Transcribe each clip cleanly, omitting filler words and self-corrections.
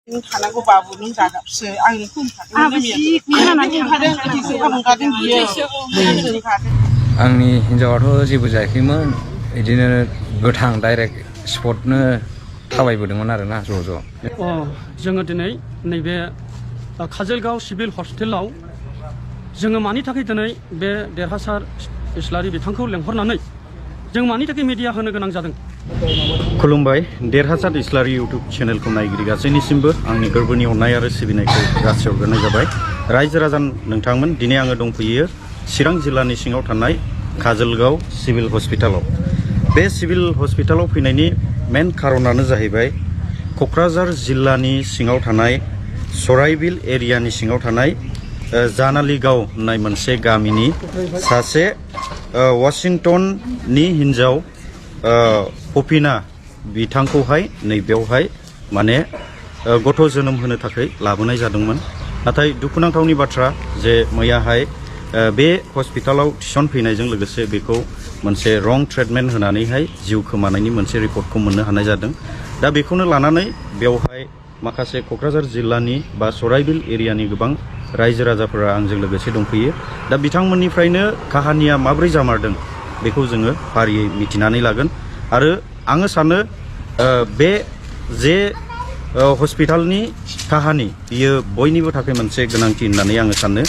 खानांगौ बाबु नों जागाबसो आंनि आंनि हिनजावाथ' जेबो जायाखैमोन बिदिनो गोथां डाइरेक्ट स्पटनो थाबायबोदोंमोन आरोना ज' जोङो दिनै नैबे काजलगाव सिभिल हस्पिटालाव जोङो मानि थाखाय दिनै बे देरहासार इस्लारि बिथांखौ लेंहरनानै जों मानि थाखाय मिडिया होनो गोनां जादों। खुलुमबाय देरहासार इस्लारि इउटुब चेनेलखौ नायगिरि गासैनिसिमबो आंनि गोरबोनि अननाय आरो सिबिनायखौ जासिहरग्रोनाय जाबाय। रायजो राजा नोंथांमोन दिनै आङो दंफैयो चिरां जिल्लानि सिङाव थानाय काजलगाव सिभिल हस्पिटालाव। बे सिभिल हस्पिटालाव फैनायनि मेन खारनानो जाहैबाय क'क्राझार जिल्लानि सिङाव थानाय सराइबिल एरियानि सिङाव थानाय जानालिगाव होननाय मोनसे गामिनि सासे वाशिंटननि हिन्जाव पपिना बिथांखौहाय नैबेयावहाय माने गथ' जोनोम होनो थाखाय लाबोनाय जादोंमोन। नाथाय दुखुनांथावनि बाथ्रा जे मैयाहाय बे हस्पिटालाव थिसनफैनायजों लोगोसे बेखौ मोनसे रं ट्रिटमेन्ट होनानैहाय जिउ खोमानायनि मोनसे रिपर्टखौ मोननो हानाय जादों। दा बेखौनो लानानै बेवहाय माखासे क'क्राझार जिल्लानि बा सराइबिल एरियानि गोबां रायजो राजाफोरा आंजों लोगोसे दंफैयो। दा बिथांमोननिफ्रायनो काहानिया माब्रै जामारदों बेखौ जोङो फारियै मिथिनानै लागोन। आरो आङो सानो बे जे हस्पिटालनि काहानि बियो बयनिबो थाखाय मोनसे गोनांथि होननानै आङो सानो।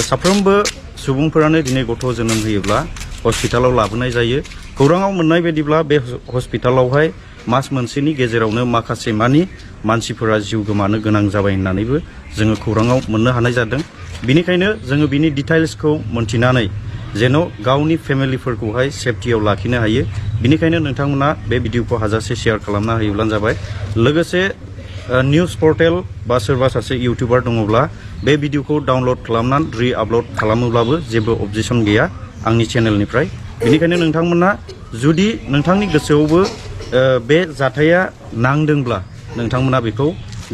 साफ्रोमबो सुबुंफोरानो दिनै गथ' जोनोम होयोब्ला हस्पिटालाव लाबोनाय जायो। खौराङाव मोननाय बायदिब्ला बे हस्पिटालावहाय मास मोनसेनि गेजेरावनो माखासे मानि मानसिफोरा जिउ गोमानो गोनां जाबाय होननानैबो जोङो खौराङाव मोननो हानाय जादों। बिनिखायनो जोङो बिनि डिटेल्सखौ मोनथिनानै जेन' गावनि फेमिलिफोरखौहाय सेफटियाव लाखिनो हायो। बिनिखायनो नोंथांमोना बे भिडिअखौ हाजासे शेयार खालामना होयोब्लानो जाबाय। लोगोसे निउस पर्टेल बा सोरबा सासे इउटिउबार दङब्ला बे भिडिअखौ डाउनलड खालामनानै रि-आपल'ड खालामोब्लाबो जेबो अबजेक्सन गैया आंनि चेनेलनिफ्राय। बिनिखायनो नोंथांमोना जुदि नोंथांनि गोसोआवबो बे जाथाया नांदोंब्ला नोंथांमोना बेखौ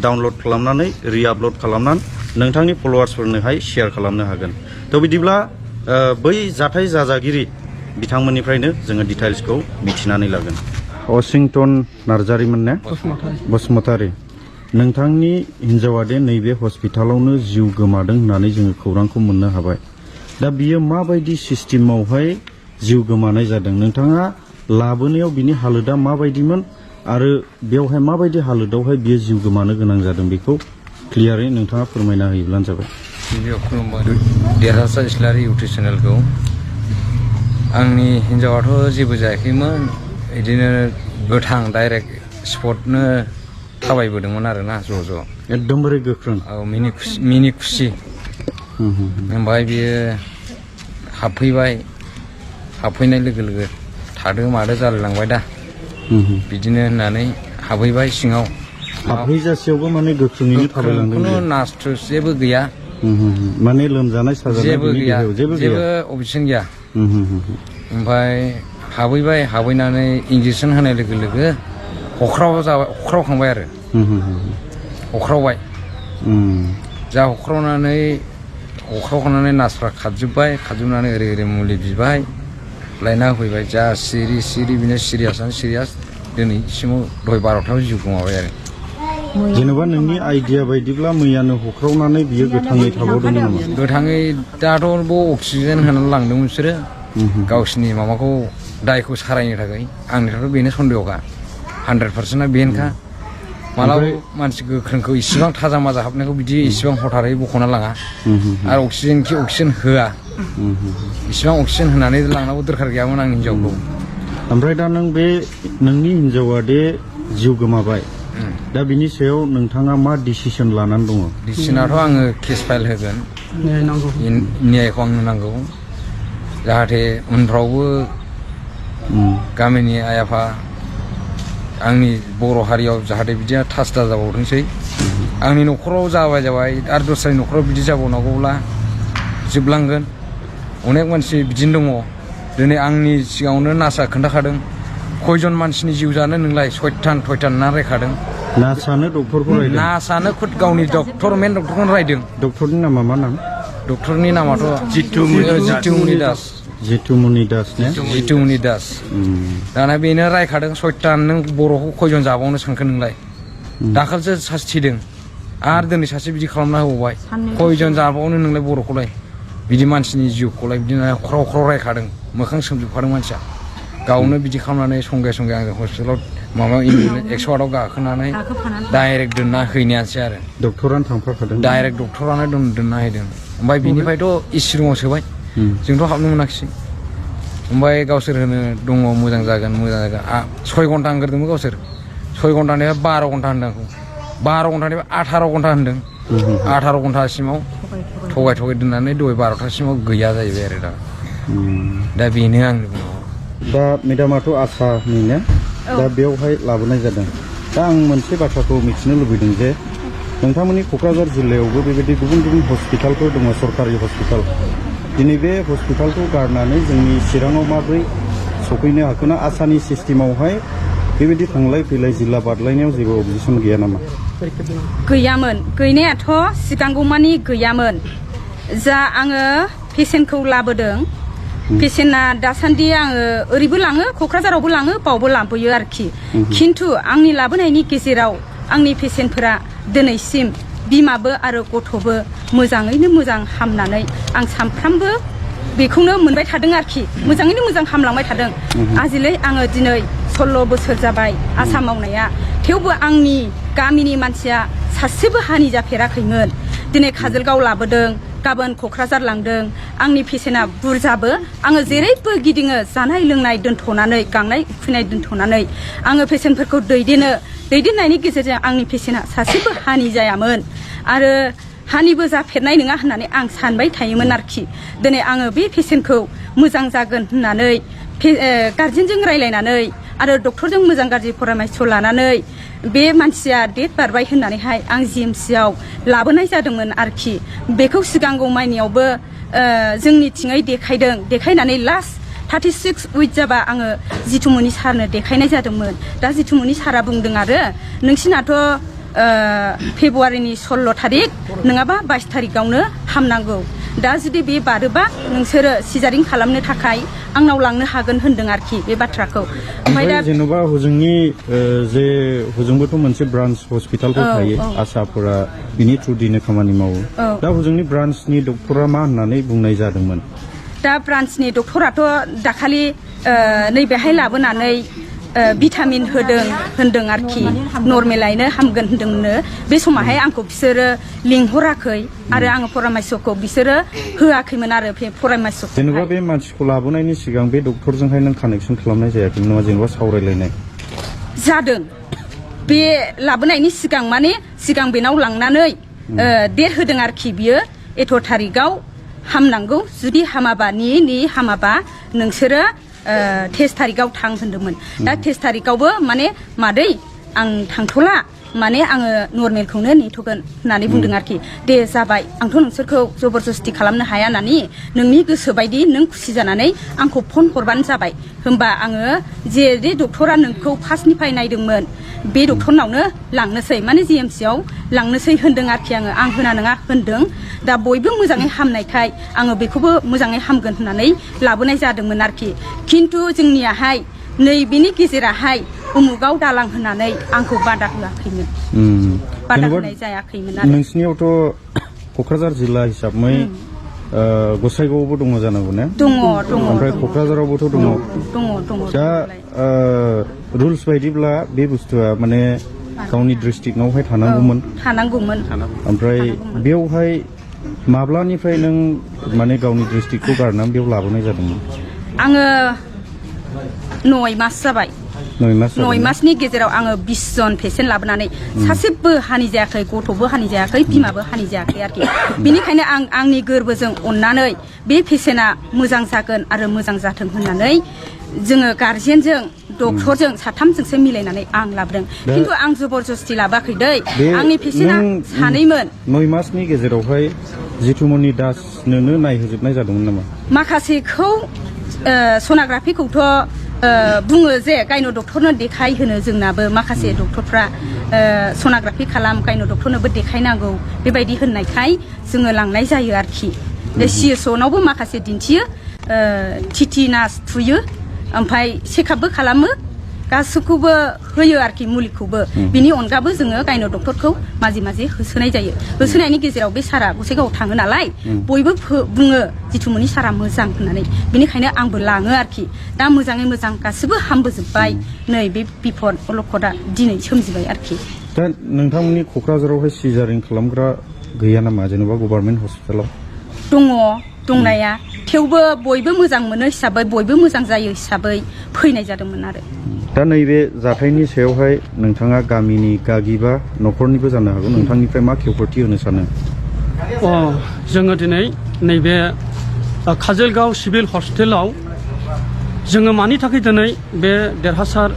डाउनलड खालामनानै रि-आपल'ड खालामनानै नोंथांनि फल'वार्सफोरनोहाय शेयार खालामनो हागोन। थ' बिदिब्ला बै जाथाय जाजागिरि बिथांमोननिफ्रायनो जोङो डिटेल्सखौ मिथिनानै लागोन। वाशिंटन नार्जारिमोन ने? बसुमतारी। नोंथांनि हिन्जावा दे नैबे हस्पिटालावनो जिउ गोमादों होननानै जोङो खौरांखौ मोननो हाबाय। दा बियो माबायदि सिस्टेमावहाय जिउ गोमानाय जादों? नोंथाङा लाबोनायाव बिनि हालोदा माबायदिमोन आरो बेवहाय माबायदि हालोदावहाय बियो जिउ गोमानो गोनां जादों बेखौ क्लियारै नोंथाङा फोरमायना होयोब्लानो जाबाय। देरहासार इस्लारि इउटुब चेनेलखौ आंनि हिनजावाथ' जेबो जायाखैमोन बिदिनो गोथां डाइरेक्ट स्पटनो थाबायबोदोंमोन आरोना ज' एकदमबारे गोख्रों। औ मिनि खुसि। ओमफ्राय बियो हाबफैनाय लोगो लोगो थादो मादो जालायलांबाय दा बिदिनो होननानै हाबहैबाय सिङाव। हाबहैजासेयावबो माने गोख्रोङैनो थाबायलांदों। खुनु नासथुस जेबो गैया। माने लोमजानाय साजानाय जेबो गैया, जेबो अबजेक्सन गैया। ओमफ्राय हाबहैनानै इन्जेकसन होनाय लोगो लोगो हख्रावखांबाय आरो हख्रावबाय। जा हख्रावखांनानै नार्सफ्रा खारजोबनानै ओरै मुलि बिबाय लायना होफैबाय। जा सिरि बिनो सिरियास दिनैसिमाव दहाय 12थायाव जिउ गोमाबाय आरो। जेनेबा नोंनि आइडिया बायदिब्ला मैयानो हख्रावनानै बियो गोथाङै थाबावदों नामा? गोथाङै दाथ' अक्सिजेन होनानै लांदोंमोन बिसोरो गावसिनि माबाखौ दायखौ सारायनो थाखाय। आंनिफ्रायथ' बेनो सन्देहखा 100%। बेनोखा मालाबा मानसि गोख्रोंखौ इसिबां थाजा माजा हाबनायखौ बिदि इसिबां हथारै बख'ना लाङा। आरो अक्सिजेन होआ। इसिबां अक्सिजेन होनानै लांनांगौ दरखार गैयामोन आंनि हिनजावखौ। ओमफ्राय दा नोंनि हिनजावा दे जिउ गोमाबाय, दा बिनि सायाव नोंथाङा मा डिसिसन लानानै दङ? डिसिसनाथ' आङो केस फाइल होगोन। न्यायखौ आंनो नांगौ जाहाथे उनफ्रावबो गामिनि आइ आफा आंनि बर' हारियाव जाहाथे बिदिया थासदा जाबावथोंसै। आंनि न'खराव जाबाय आरो दस्रानि न'खराव बिदि जाबावनांगौब्ला जोबलांगोन। अनेक मानसि बिदिनो दङ। दिनै आंनि सिगाङावनो नार्सआ खोन्थाखादों खयजन मानसिनि जिउ जानो नोंलाय सयथान ना रायखादों। नार्सआनो डक्टरखौ रायदों? नार्सआनो खुद गावनि मेन डक्टरखौनो रायदों। डक्टरनि नामा मा नाम? डक्टरनि नामाथ' जितुमनि दास। जितुमनि दास ने? जितुमनि दास। दाना बेनो रायखादों सयथान नों बर'खौ खयजन जाबावनो सानखो नोंलाय? दाखालिसो सासे थैदों आरो दिनै सासे बिदि खालामना होबावबाय खयजन जाबावनो नोंलाय बर'खौलाय बिदि मानसिनि जिउखौलाय बिदिनो ख्राव ख्राव रायखादों मोखां सोमजोबखादों मानसिया गावनो बिदि खालामनानै संगे संगे आङो हस्पिटालाव माबा 108आव गाखोनानै डाइरेक्ट दोनना हैनायानोसै आरो डक्टरानो थांफाखादों डाइरेक्ट डक्टरानो दोनना हैदों ओमफ्राय बिनिफ्रायथ' एसि रुमाव सोबाय जोंथ' हाबनो मोनाखिसै ओमफ्राय गावसोर होनो दङ मोजां जागोन 6 घन्टा होनग्रोदोंमोन गावसोर 6 घन्टानिफ्राय 12 घन्टा होनदों आंखौ 12 घन्टानिफ्राय 18 घन्टा होनदों 18 घन्टासिमाव थगाय दोननानै दहाय 12थासिमाव गैया जाहैबाय आरो दा बेनो आंनि बुंनांगौ दा मेडामाथ' आसानि ना दा बेयावहाय लाबोनाय जादों दा आं मोनसे बाथ्राखौ मिथिनो लुबैदों जे नोंथांमोननि क'क्राझार जिल्लायावबो बेबायदि गुबुन गुबुन हस्पिटालफोर दङ सरकारि हस्पिटाल दिनै बे हस्पिटालखौ गारनानै जोंनि चिराङाव माबोरै सफैनो हाखोना आसानि सिस्टेमावहाय बेबायदि थांलाय फैलाय जिल्ला बारलायनायाव जेबो अबजेक्सन गैया नामा गैयामोन गैनायाथ' सिगांगौमानि गैयामोन जा आङो पेसेन्टखौ लाबोदों पेसेन्टआ दासान्दि आङो ओरैबो लाङो क'क्राझारावबो लाङो बावबो लाबोयो आरोखि खिन्थु आंनि लाबोनायनि गेजेराव आंनि पेसेन्टफोरा दिनैसिम बिमाबो आरो गथ'बो मोजाङैनो मोजां हामनानै आं सानफ्रामबो बेखौनो मोनबाय थादों आरोखि मोजाङैनो मोजां हामलांबाय थादों आजिलै आङो दिनै 16 बोसोर जाबाय आसा मावनाया थेवबो आंनि गामिनि मानसिया सासेबो हानि जाफेराखैमोन दिनै काजलगाव लाबोदों गाबोन क'क्राझार लांदों आंनि पेसेन्टआ बुरजाबो आङो जेरैबो गिदिङो जानाय लोंनाय दोनथ'नानै गांनाय उखैनाय दोनथ'नानै आङो पेसेन्टफोरखौ दैदेननायनि गेजेरजों आंनि पेसेन्टआ सासेबो हानि जायामोन आरो हानिबो जाफेरनाय नङा होननानै आं सानबाय थायोमोन आरोखि दिनै आङो बे पेसेन्टखौ मोजां जागोन होननानै गार्जेनजों रायलायनानै आरो डक्टरजों मोजां गाज्रि परामर्श लानानै बे मानसिया डेट बारबाय होननानैहाय आं जिएमसिआव लाबोनाय जादोंमोन आरोखि बेखौ सिगांगौ मायनियावबो जोंनिथिङै देखायनानै लास्ट 36 उइक जाबा आङो जिथुमनि सारनो देखायनाय जादोंमोन दा जिथुमनि सारा बुंदों आरो नोंसिनाथ' फेब्रुवारिनि 16 थारिख नङाबा 22 थारिखआवनो हामनांगौ दा जुदि बे बारोबा नोंसोरो सिजारिं खालामनो थाखाय आंनाव लांनो हागोन होनदों आरोखि बे बाथ्राखौ ओमफ्राय दा जेनेबा हजोंनि जे हजोंबोथ' मोनसे ब्रान्स हस्पिटालफोर थायो आसाफोरा बिनि थ्रुदिनो खामानि मावो दा हजोंनि ब्रान्सनि डक्टरा मा होननानै बुंनाय जादोंमोन दा ब्रान्सनि डक्टराथ' दाखालि नैबेहाय लाबोनानै भिटामिन होनदों आरोखि नर्मेलायनो हामगोन होनदोंनो बे समावहाय आंखौ बिसोरो लिंहराखै आरो आङो परामर्शखौ बिसोरो होआखैमोन आरो परामर्शखौ जेनेबा बे मानसिखौ लाबोनायनि सिगां बे डक्टरजोंहाय नों कानेक्सन खालामनाय जायाखैमोन नामा जेनेबा सावरायलायनाय जादों बे लाबोनायनि सिगां माने सिगां बेनाव लांनानै डेट होदों आरोखि बियो 8 थारिखआव हामनांगौ जुदि हामाबा हामाबा नोंसोरो 23 थारिखआव थां होनदोंमोन दा 23 थारिखआवबो माने मादै आं थांथ'ला माने आङो नर्मेलखौनो नेथ'गोन होननानै बुंदों आरोखि दे जाबाय आंथ' नोंसोरखौ जबरदस्ति खालामनो हाया होननानै नोंनि गोसो बायदि नों खुसि जानानै आंखौ फन हरबानो जाबाय होमबा आङो जे डक्टरा नोंखौ फार्स्टनिफ्राय नायदोंमोन बे डक्टरनावनो लांनोसै माने जिएमसिआव लांनोसै होनदों आरोखि आं होना नङा होनदों दा बयबो मोजाङै हामनायखाय आङो बेखौबो मोजाङै हामगोन होननानै लाबोनाय जादोंमोन आरोखि खिन्थु जोंनियाहाय नैबेनि गेजेराहाय उमुगाव दालां होनानै आंखौ बादा होआखैमोन बादा होनाय जायाखैमोन आरो नोंसिनियावथ' क'क्राझार जिल्ला हिसाबै गसाइगावआवबो दङ जानांगौ ना दङ ओमफ्राय क'क्राझारावबोथ' दङ दा रुल्स बायदिब्ला बे बुस्थुआ माने गावनि डिस्ट्रिक्टआवहाय थानांगौमोन ओमफ्राय बेवहाय माब्लानिफ्राय नों माने गावनि डिस्ट्रिक्टखौ गारनानै बेयाव लाबोनाय जादोंमोन आङो 9 मास जाबाय 9 मासनि गेजेराव आङो 20 जन पेसेन्ट लाबोनानै सासेबो हानि जायाखै गथ'बो हानि जायाखै बिमाबो हानि जायाखै आरोखि बेनिखायनो आं आंनि गोरबोजों अननानै बे पेसेन्टआ मोजां जागोन आरो मोजां जाथों होननानै जोङो गार्जेनजों डक्टरजों साथामजोंसो मिलायनानै आं लाबोदों खिन्थु आं जबरदस्ति लाबोआखै दै आंनि पेसेन्टआ सानैमोन 9 मासनि गेजेरावहाय जिथुमनि दासनोनो नायहोजोबनाय जादोंमोन नामा माखासेखौ सनाग्राफिखौथ' बुङो जे गायनो डक्टरनो देखायहोनो जोंनाबो माखासे डक्टरफ्रा सनाग्राफि खालाम गायनो डक्टरनोबो देखायनांगौ बेबायदि होननायखाय जोङो लांनाय जायो आरोखि सिएसअनावबो माखासे दिन्थियो टिटि नार्स थुयो ओमफ्राय चेकआपबो खालामो गासैखौबो होयो आरोखि मुलिखौबो बिनि अनगाबो जोङो गायन' डक्टरखौ माजे माजे होसोनाय जायो होसोनायनि गेजेराव बे सारा गसाइगावआव थाङो नालाय बयबो बुङो जिथुमनि सारा मोजां होननानै बेनिखायनो आंबो लाङो आरोखि दा मोजाङै मोजां गासिबो हामबोजोब्बाय नै बे बिपद अलखदा दिनै सोमजिबाय आरोखि दा नोंथांमोननि क'क्राझारावहाय सिजारिं खालामग्रा गैया नामा जेनेबा गभर्नमेन्ट हस्पिटालाव दङ दंनाया थेवबो बयबो मोजां मोनो हिसाबै बयबो मोजां जायो हिसाबै फैनाय जादोंमोन आरो दा नैबे जाथायनि सायावहाय नोंथाङा गामिनि गागि बा न'खरनिबो जानो हागौ नोंथांनिफ्राय मा खेवफोरथि होनो सानो जोङो दिनै नैबे काजलगाव सिभिल हस्पिटालाव जोङो मानि थाखाय दिनै बे देरहासार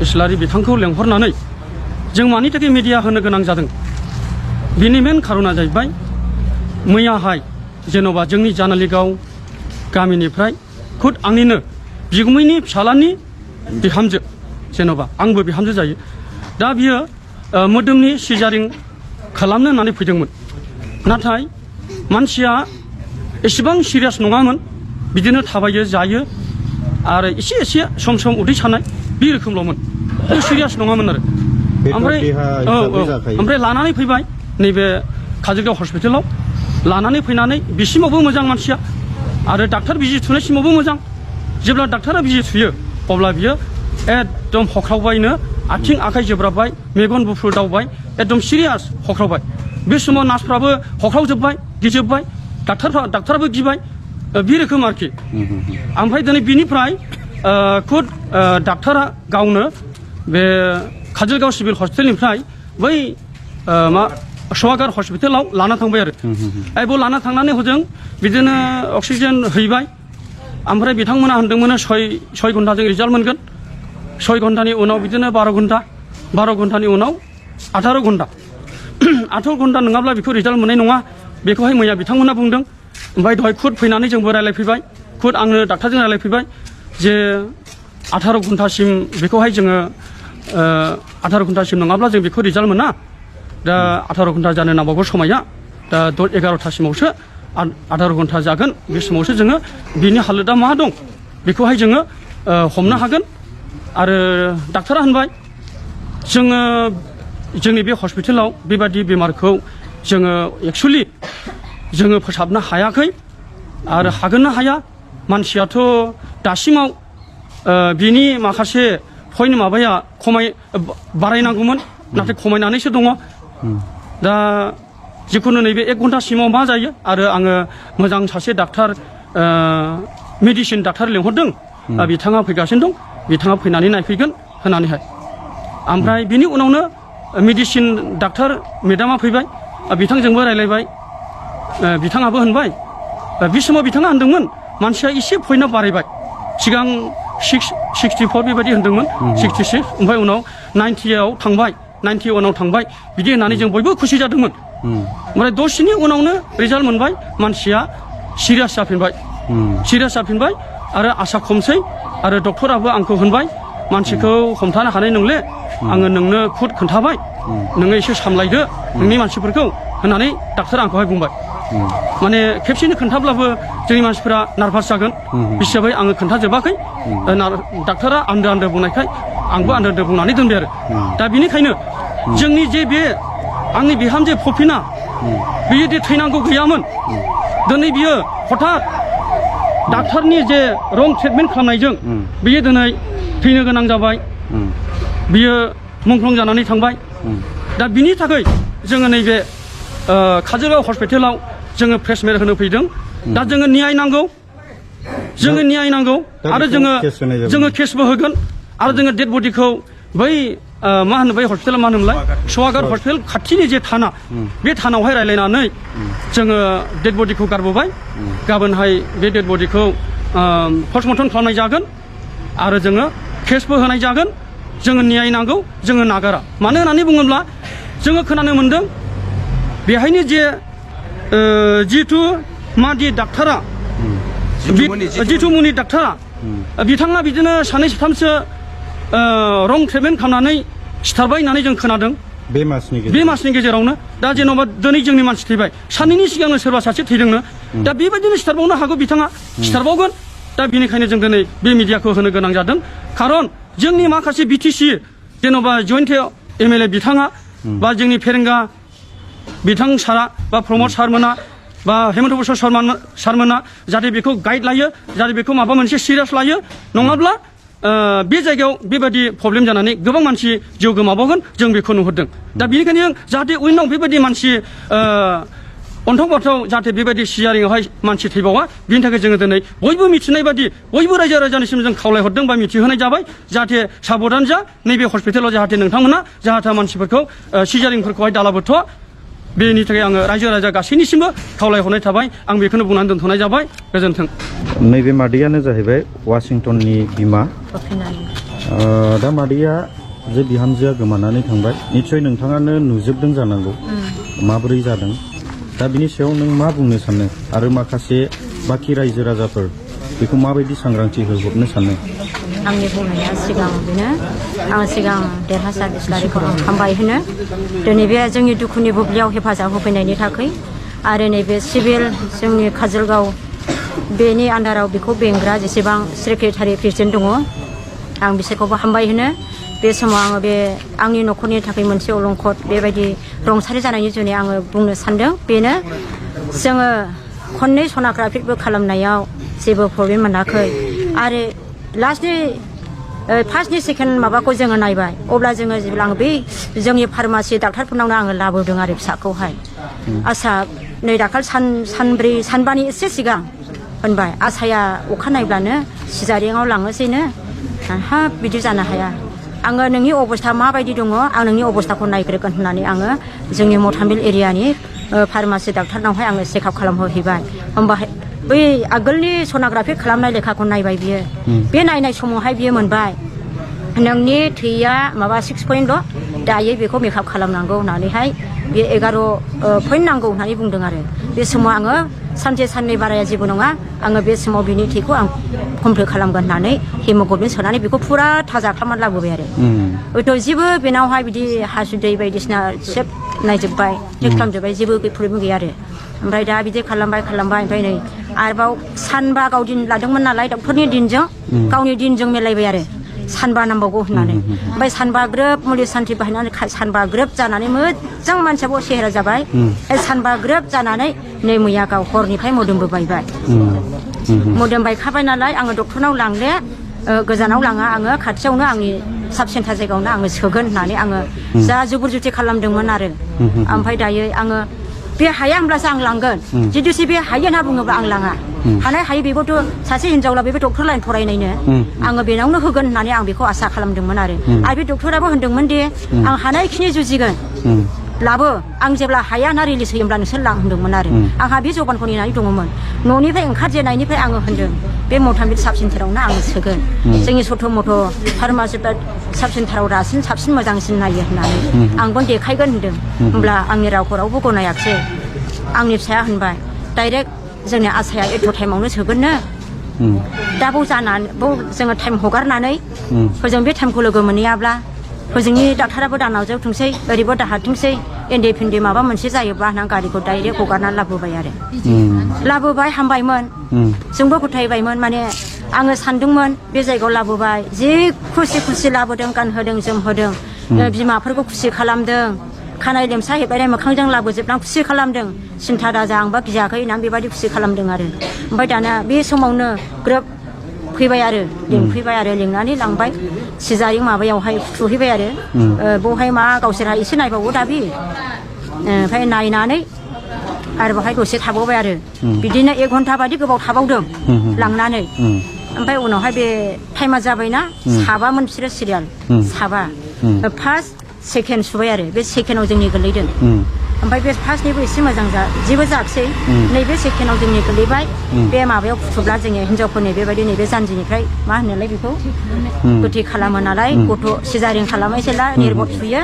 इस्लारि बिथांखौ लेंहरनानै जों मानि थाखाय मिडिया होनो गोनां जादों बिनि मेन खारना जाहैबाय मैयाहाय जेन'बा जोंनि जानालिगाव गामिनिफ्राय खुद आंनिनो बिगुमैनि फिसालानि बिहामजो जेन'बा आंबो बिहामजो जायो दा बियो मोदोमनि सिजारिं खालामनो होननानै फैदोंमोन नाथाय मानसिया एसेबां सिरियास नङामोन बिदिनो थाबायो जायो आरो एसे एसे सम सम उदै सानाय बे रोखोमल'मोन सिरियास नङामोन आरो ओमफ्राय लानानै फैबाय नैबे काजलगाव हस्पिटालाव लानानै फैनानै बिसिमावबो मोजां मानसिया आरो डाक्टार बिजि थुनायसिमावबो मोजां जेब्ला डाक्टारा बिजि थुयो अब्ला बियो एकदम हख्रावबायनो आथिं आखाइ जोब्राबबाय मेगन गुफुर दावबाय एकदम सिरियास हख्रावबाय बे समाव नार्सफ्राबो हख्रावजोब्बाय गिजोब्बाय डाक्टाराबो गिबाय बे रोखोम आरोखि ओमफ्राय दिनै बिनिफ्राय खुद डाक्टारा गावनो बे काजलगाव सिभिल हस्पिटालनिफ्राय बै सवागार हस्पिटालाव लाना थांबाय आरो बेयाव लाना थांनानै हजों बिदिनो अक्सिजेन हैबाय ओमफ्राय बिथांमोना होनदोंमोन 6 घन्टाजों रिजाल्ट मोनगोन 6 घन्टानि उनाव बिदिनो 12 घन्टानि उनाव 18 घन्टा 18 घन्टा नङाब्ला बेखौ रिजाल्ट मोननाय नङा बेखौहाय मैया बिथांमोना बुंदों ओमफ्राय दहाय खुद फैनानै जोंबो रायलायफैबाय खुद आंनो डाक्टारजों रायलायफैबाय जे 18 घन्टासिम बेखौहाय जोङो 18 घन्टासिम नङाब्ला जों बेखौ रिजाल्ट मोना दा 18 घन्टा जानो नांबावगौ समाया दा 11टासिमावसो 18 घन्टा जागोन बे समावसो जोङो बिनि हालोदा मा दं बेखौहाय जोङो हमनो हागोन आरो डाक्टारा होनबाय जोङो जोंनि बे हस्पिटालाव बेबादि बेमारखौ जोङो एक्चुअलि जोङो फोसाबनो हायाखै आरो हागोन ना हाया मानसियाथ' दासिमाव बिनि माखासे पइन्ट माबाया बारायनांगौमोन नाथाय खमायनानैसो दङ दा जिखुनु नैबे 1 घन्टासिमाव मा जायो आरो आङो मोजां सासे डाक्टार मेडिसिन डाक्टार लेंहरदों बिथाङा फैगासिनो दं बिथाङा फैनानै नायफैगोन होननानैहाय ओमफ्राय बिनि उनावनो मेडिसिन डाक्टार मेडामा फैबाय बिथांजोंबो रायलायबाय बिथाङाबो होनबाय बे समाव बिथाङा होनदोंमोन मानसिया एसे पइन्टआ बारायबाय सिगां 64 बेबायदि होनदोंमोन 66 ओमफ्राय उनाव 90आव थांबाय 91आव थांबाय बिदि होननानै जों बयबो खुसि जादोंमोन ओमफ्राय दसेनि उनावनो रिजाल्ट मोनबाय मानसिया सिरियास जाफिनबाय आरो आसा खमसै आरो डक्टराबो आंखौ होनबाय मानसिखौ हमथानो हानाय नंले आङो नोंनो खुद खोन्थाबाय नोङो एसे सामलायदो नोंनि मानसिफोरखौ होननानै डाक्टारा आंखौहाय बुंबाय माने खेबसेनो खोन्थाब्लाबो जोंनि मानसिफोरा नार्भास जागोन हिसाबै आङो खोन्थाजोबाखै डाक्टारा आन्दो बुंनायखाय आंबो आन्दो बुंनानै दोनबाय आरो दा बेनिखायनो जोंनि जे बे आंनि बिहामजो फफिना बियो दि थैनांगौ गैयामोन दिनै बियो हठात डाक्टारनि जे रं ट्रिटमेन्ट खालामनायजों बियो दिनै थैनो गोनां जाबाय बियो मुंख्लं जानानै थांबाय दा बिनि थाखाय जोङो नैबे काजलगाव हस्पिटालाव जोङो प्रेसमेट होनो फैदों दा जोङो न्याय नांगौ आरो जोङो केसबो होगोन आरो जोङो डेड बडिखौ बै मा होनो बै हस्पिटाला मा होनोमोनलाय सवागार हस्पिटाल खाथिनि जे थाना बे थानावहाय रायलायनानै जोङो डेड बडिखौ गारबोबाय गाबोनहाय बे डेड बडिखौ पस्टमर्टम खालामनाय जागोन आरो जोङो केसबो होनाय जागोन जोङो न्याय नांगौ जोङो नागारा मानो होननानै बुङोब्ला जोङो खोनानो मोन्दों बेहायनो जे जिथु मादि डाक्टारा जिथुमुनि डाक्टारा बिथाङा बिदिनो 2-3सो रं ट्रिटमेन्ट खालामनानै सिथारबाय होननानै जों खोनादों बे मासनि गेजेरावनो दा जेन'बा दिनै जोंनि मानसि थैबाय साननैनि सिगांनो सोरबा सासे थैदोंनो दा बेबायदिनो सिथारबावनो हागौ बिथाङा सिथारबावगोन दा बेनिखायनो जों दिनै बे मिडियाखौ होनो गोनां जादों खारन जोंनि माखासे बिटिसि जेन'बा जयन्त एमएलए बिथाङा बा जोंनि फेरेंगा बिथां सारा बा प्रमद सारमोना बा हेमन्त बसर सारमोना जाहाथे बेखौ गाइड लायो जाहाथे बेखौ माबा मोनसे सिरियास लायो नङाब्ला बे जायगायाव बेबायदि प्रब्लेम जानानै गोबां मानसि जिउ गोमाबावगोन जों बेखौ नुहुरदों दा बेनिखायनो जाहाथे उनाव बेबायदि मानसि अन्थाव बाथाव जाहाथे बेबायदि सिजारिंआवहाय मानसि थैबावा बिनि थाखाय जोङो दिनै बयबो मिथिनाय बादि बयबो रायजो राजानिसिम जों खावलायहरदों बा मिथिहोनाय जाबाय जाहाथे साबधान जा नैबे हस्पिटालाव जाहाथे नोंथांमोना जाहाथे मानसिफोरखौ सिजारिंफोरखौहाय दालाबोथ' बेनि थाखाय आङो रायजो राजा गासैनिसिमबो खावलायहरनाय थाबाय आं बेखौनो बुंनानै दोनथ'नाय जाबाय गोजोन्थों नैबे मादैयानो जाहैबाय वाशिंटननि बिमा दा मादैया जे बिहामजोआ गोमानानै थांबाय निस्सय नोंथाङानो नुजोबदों जानांगौ माबोरै जादों दा बिनि सायाव नों मा बुंनो सानो आरो माखासे बाखि रायजो राजाफोर बेखौ माबायदि सांग्रांथि होहरनो सानो आंनि बुंनाया सिगां बेनो आं सिगां देरहासार इस्लारिखौ आं हामबाय होनो दिनै बे जोंनि दुखुनि बुब्लियाव हेफाजाब होफैनायनि थाखाय आरो नैबे सिभिल जोंनि काजलगाव बेनि आन्दाराव बेखौ बेंग्रा जेसेबां सेक्रेटारि प्रेसिडेन्ट दङ आं बिसोरखौबो हामबाय होनो बे समाव आङो बे आंनि न'खरनि थाखाय मोनसे अलंखद बेबायदि रंसारि जानायनि जुनै आङो बुंनो सानदों बेनो जोङो खननै सन'ग्राफिबो खालामनायाव जेबो प्रब्लेम मोनाखै आरो लास्टनि फार्स्टनि सेकेन्ड माबाखौ जोङो नायबाय अब्ला जोङो जेब्ला आङो बै जोंनि फार्मासि डाक्टारफोरनावनो आङो लाबोदों आरो फिसाखौहाय आसा नै दाखाल सानब्रै सानबानि एसे सिगां होनबाय आसाया अखा नायब्लानो सिजारिङाव लाङोसैनो हाब बिदि जानो हाया आङो नोंनि अबस्था माबायदि दङ आं नोंनि अबस्थाखौ नायग्रोगोन होननानै आङो जोंनि मथामिल एरियानि फार्मासि डाक्टारनावहाय आङो चेकआप खालामहोहैबाय होमबाहाय बै आगोलनि सन'ग्राफि खालामनाय लेखाखौ नायबाय बियो बे नायनाय समावहाय बियो मोनबाय नोंनि थैया माबा 6 दायो बेखौ मेकआप खालामनांगौ होननानैहाय बे 11 पइन्ट नांगौ होननानै बुंदों आरो बे समाव आङो सानसे साननै बाराया जेबो नङा आङो बे समाव बिनि थैखौ आं कमप्लिट खालामगोन होननानै हेमोग्लबिन सोनानै बेखौ फुरा थाजा खालामनानै लाबोबाय आरो हयथ' जेबो बेनावहाय बिदि हासुदै बायदिसिना सेब नायजोब्बाय चेक खालामजोब्बाय जेबो प्रब्लेम गैया आरो ओमफ्राय दा बिदि खालामबाय ओमफ्राय नै आरोबाव सानबा गाव दिन लादोंमोन नालाय डक्टरनि दिनजों गावनि दिनजों मिलायबाय आरो सानबा नांबावगौ होननानै ओमफ्राय सानबा ग्रोब मुलि सान्थि बाहायनानै सानबा ग्रोब जानानै मोजां मानसियाबो सेहेरा जाबाय सानबा ग्रोब जानानै नै मैया गाव हरनिफ्राय मोदोमबो बायबाय मोदोम बायखाबाय नालाय आङो डक्टरनाव लांले गोजानाव लाङा आङो खाथियावनो आंनि साब सेन्टार जायगायावनो आङो सोगोन होननानै आङो जा जुबुर जुथि खालामदोंमोन आरो ओमफ्राय दायो आङो बे हाया होनब्लासो आं लांगोन जुदिसो बे हायो होनना बुङोब्ला आं लाङा हानाय हायो बेबोथ' सासे हिनजावला बेबो डक्टर लाइन फरायनायनो आङो बेनावनो होगोन होननानै आं बेखौ आसा खालामदोंमोन आरो बे डक्टराबो होनदोंमोन दि आं हानायखिनि जुजिगोन लाबो आं जेब्ला हाया ना रिलिज होयोब्ला नोंसोर लां होनदोंमोन आरो आंहा बे जबानखौ नेनानै दङमोन न'निफ्राय ओंखारजेननायनिफ्राय आङो होनदों बे मथामिल साब सेन्टारावनो आङो सोगोन जोंनि सथ' मथ' फार्मासि साब सेन्टाराव दासिम साबसिन मोजांसिन नायो होननानै आंबो देखायगोन होनदों होमब्ला आंनि रावखौ रावबो गनायाखिसै आंनि फिसाया होनबाय डाइरेक्ट जोंनि आसाया एथ' टाइमावनो सोगोननो दा बाव जानानै बाव जोङो टाइम हगारनानै हजों बे टाइमखौ लोगो मोनहैयाब्ला हजोंनि डाक्टाराबो दा नाजावथोंसै ओरैबो दाहारथोंसै एन्डे फेन्डे माबा मोनसे जायोब्ला होनना गारिखौ डाइरेक्ट हगारनानै लाबोबाय आरो लाबोबाय हामबायमोन जोंबो फोथायबायमोन माने आङो सानदोंमोन बे जायगायाव लाबोबाय जि खुसि लाबोदों गानहोदों जोमहोदों बिमाफोरखौ खुसि खालामदों खानाय लेमसा हेबलायनाय मोखांजों लाबोजोबनानै खुसि खालामदों सिन्था दाजा आंबा गियाखै होननानै बेबायदि खुसि खालामदों आरो ओमफ्राय दाना बे समावनो ग्रोब फैबाय आरो लिंफैबाय आरो लिंनानै लांबाय सिजारिं माबायावहाय फुथुहैबाय आरो बेवहाय मा गावसोरहा एसे नायबावो दाबि ओमफ्राय नायनानै आरो बेवहाय दसे थाबावबाय आरो बिदिनो 1 घन्टा बादि गोबाव थाबावदों लांनानै ओमफ्राय उनावहाय बे टाइमा जाबायना साबामोन बिसोरो सिरियाल साबा फार्स्ट सेकेन्ड सुबाय आरो बे सेकेन्डआव जोंनि गोलैदों ओमफ्राय बे फार्स्टनिबो एसे मोजां जेबो जायाखिसै नैबे सेकेन्डआव जोंनि गोलैबाय बे माबायाव फुथुब्ला जोङो हिनजावफोरनि बेबायदि नैबे जानजिनिफ्राय मा होनोलाय बेखौ गोथै खालामो नालाय गथ' सिजारिं खालामो जेला निर्बट सुयो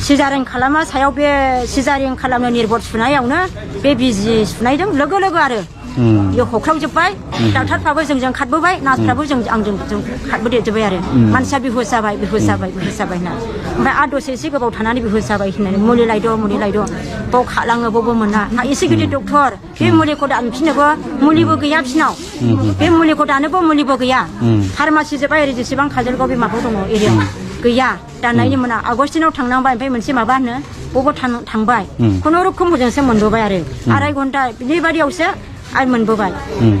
सिजारिं खालामा सायाव बे सिजारिं खालामनो निर्बट सुनायावनो बे बिजि सुनायजों लोगो आरो बेयाव हख्रावजोब्बाय डाक्टारफ्राबो जोंजों खारबोबाय नार्सफ्राबो आंजों खारबोदेरजोब्बाय आरो मानसिया बिहुस जाबाय होनना ओमफ्राय आरो दसे एसे गोबाव थानानै बिहुस जाबाय होननानै मुलि लायद' बाव खालाङो बावबो मोना एसे गिदिर डक्टर बे मुलिखौ दानफिननोबो मुलिबो गैया बिसिनाव बे मुलिखौ दानोबो मुलिबो गैया फार्मासि जोब्बाय ओरै जेसेबां काजलगाव बे माबायाव दङ एरियायाव गैया दाननायनि मोना आगस्टिनाव थांनांबाय ओमफ्राय मोनसे माबा होनो बबाव थांबाय खुनुरुखुम हजोंसो मोनबोबाय आरो आराय घन्टा बिदि बादियावसो आरो मोनबोबाय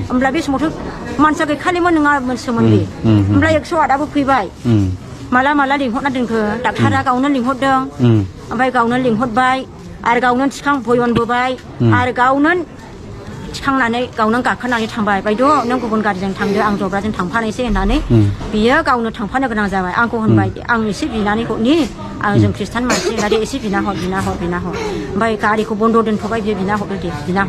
होमब्ला बे समावथ' मानसिया गैखालिमोन नङामोनसोमोन बे ओमफ्राय 108आबो फैबाय माला लिंहरना दोनखो डाक्टारा गावनो लिंहरदों ओमफ्राय गावनो लिंहरबाय आरो गावनो भयनबोबाय आरो गावनो थिखांनानै गावनो गाखोनानै थांबाय बायद' नों गुबुन गारिजों थांदो आं जब्राजों थांफानोसै होननानै बियो गावनो थांफानो गोनां जाबाय आंखौ होनबाय आं एसे बिनानै हरनि आं जों खृष्टान मानसि होननानै एसे बिना हर ओमफ्राय गारिखौ बन्द' दोनथ'बाय बियो बिना हरदो होनना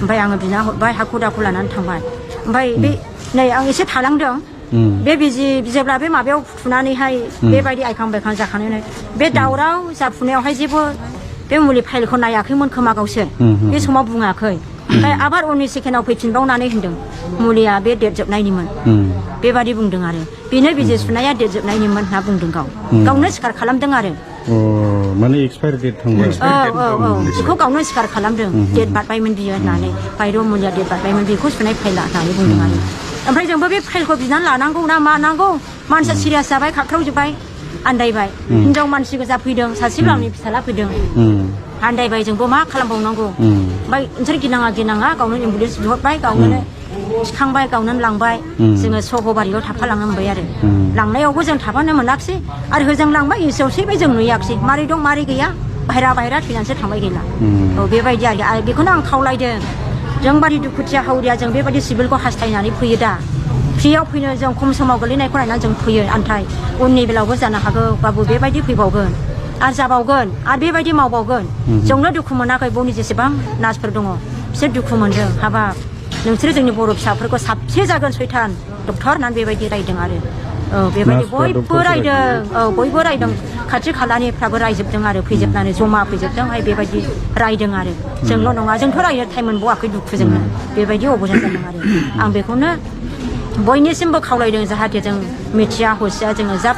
ओमफ्राय आङो बिना हरबाय हाखु दाखु लानानै थांबाय ओमफ्राय बे नै आं एसे थालांदों बे बिजि जेब्ला बे माबायाव फुनानैहाय बेबायदि आइखां बायखां जाखानानै बे दावराव जाफुनायावहाय जेबो बे मुलि फाइलखौ नायाखैमोन खोमा गावसोर बे समाव बुङाखै ओमफ्राय आबार उननि सेकेन्डआव फैफिनबावनानै होनदों मुलिया बे डेट जोबनायनिमोन बेबादि बुंदों आरो बेनो बिजि सुनाया डेट जोबनायनिमोन होनना बुंदों गावनो सिखार खालामदों आरो माने एक्सपायर डेट थांबाय बेखौ गावनो सिखार खालामदों डेट बारबायमोन बियो होननानै बायद' मुलिया डेट बारबायमोन बेखौ सुनाय फाइला होननानै बुंदों आरो ओमफ्राय जोंबो बे फाइलखौ बिनानै लानांगौ ना मानांगौ मानसिया सिरियास जाबाय खाख्रावजोब्बाय आन्दायबाय हिनजाव मानसि गोजा फैदों सासे आंनि फिसाला फैदों आन्दायबाय जोंबो मा खालामबावनांगौ ओमफ्राय नोंसोर गिनाङा गावनो एम्बुलेन्स बिहरबाय गावनो थिखांबाय गावनो लांबाय जोङो सहबारियाव थाफालांनो मोनबाय आरो लांनायावबो जों थाफानो मोनाखिसै आरो होजों लांबाय एसेयाव सैबाय जों नुयाखिसै मारै दं मारै गैया बाहेरा थैनानैसो थांबाय गैला बेबायदि आरो बेखौनो आं खावलायदों जों बादि दुखुथिया हावरिया जों बेबायदि सिभिलखौ हास्थायनानै फैयो दा फ्रियाव फैनो जों खम समाव गोलैनायखौ नायनानै जों फैयो नाथाय उननि बेलायावबो जानो हागौ बाबु बेबायदि फैबावगोन आरो जाबावगोन आरो बेबायदि मावबावगोन जोंनो दुखु मोनाखै बौनि जेसेबां नार्सफोर दङ बिसोर दुखु मोनदों हाबाब नोंसोरो जोंनि बर' फिसाफोरखौ साबसे जागोन सैथान डक्टर होननानै बेबायदि रायदों आरो बेबायदि बयबो रायदों खाथि खालानिफ्राबो रायजोबदों आरो फैजोबनानै जमा फैजोबदों बेबायदि रायदों आरो जोंल' नङा जोंथ' रायनो टाइम मोनबावाखै दुखुजोंनो बेबायदि अबस्थान जादों आरो आं बेखौनो बयनिसिमबो खावलायदों जाहाथे जों मिथिया हसिया जोङो जाब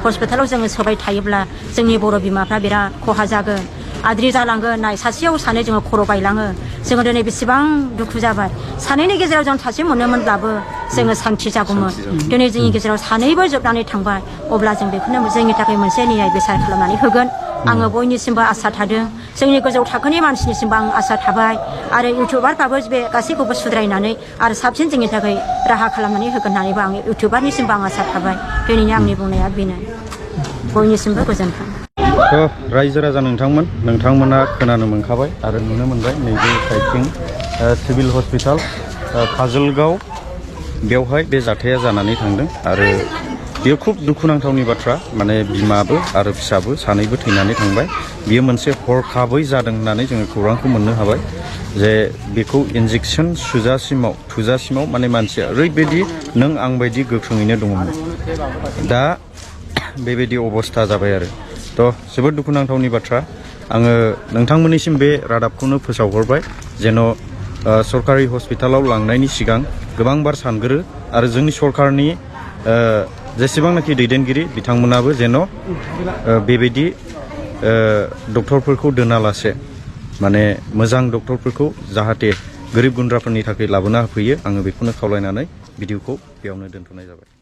हस्पिटालाव जोङो सोबाय थायोब्ला जोंनि बर' बिमाफ्रा बिराद खहा जागोन आद्रि जालांगोन नाय सासेयाव सानै जोङो खर' बायलाङो जोङो दिनै बेसेबां दुखु जाबाय सानैनि गेजेराव जों सासे मोनोमोनब्लाबो जोङो सान्थि जागौमोन दिनै जोंनि गेजेराव सानैबो जोबनानै थांबाय अब्ला जों बेखौनो जोंनि थाखाय मोनसे न्याय बिसार खालामनानै होगोन आङो बयनिसिमबो आसा थादों जोंनि गोजौ थाखोनि मानसिनिसिमबो आं आसा थाबाय आरो इउटुबारफ्राबो बे गासैखौबो सुद्रायनानै आरो साबसिन जोंनि थाखाय राहा खालामनानै होगोन होननानैबो आं इउटुबारनिसिमबो आं आसा थाबाय दिनैनि आंनि बुंनाया बेनो बयनिसिमबो गोजोन्थों रायजो राजा नोंथांमोना खोनानो मोनखाबाय आरो नुनो मोनबाय नैबे साइडथिं सिभिल हस्पिटाल काजलगाव बेवहाय बे जाथाया जानानै थांदों आरो बेयो खुब दुखुनांथावनि बाथ्रा माने बिमाबो आरो फिसाबो सानैबो थैनानै थांबाय बियो मोनसे हरखाबै जादों होननानै जोङो खौरांखौ मोननो हाबाय जे बेखौ इन्जेक्सन थुजासिमाव माने मानसिया ओरैबायदि नों आं बायदि गोख्रोङैनो दङमोन दा बेबायदि अबस्था जाबाय आरो थ' जोबोद दुखुनांथावनि बाथ्रा आङो नोंथांमोननिसिम बे रादाबखौनो फोसावहरबाय जेन' सरकारि हस्पिटालाव लांनायनि सिगां गोबांबार सानग्रो आरो जोंनि सरकारनि जेसेबांनाखि दैदेनगिरि बिथांमोनाबो जेन' बेबायदि डक्टरफोरखौ दोनालासे माने मोजां डक्टरफोरखौ जाहाथे गोरिब गुन्द्राफोरनि थाखाय लाबोना होफैयो आङो बेखौनो खावलायनानै भिडिअखौ बेयावनो दोनथ'नाय जाबाय।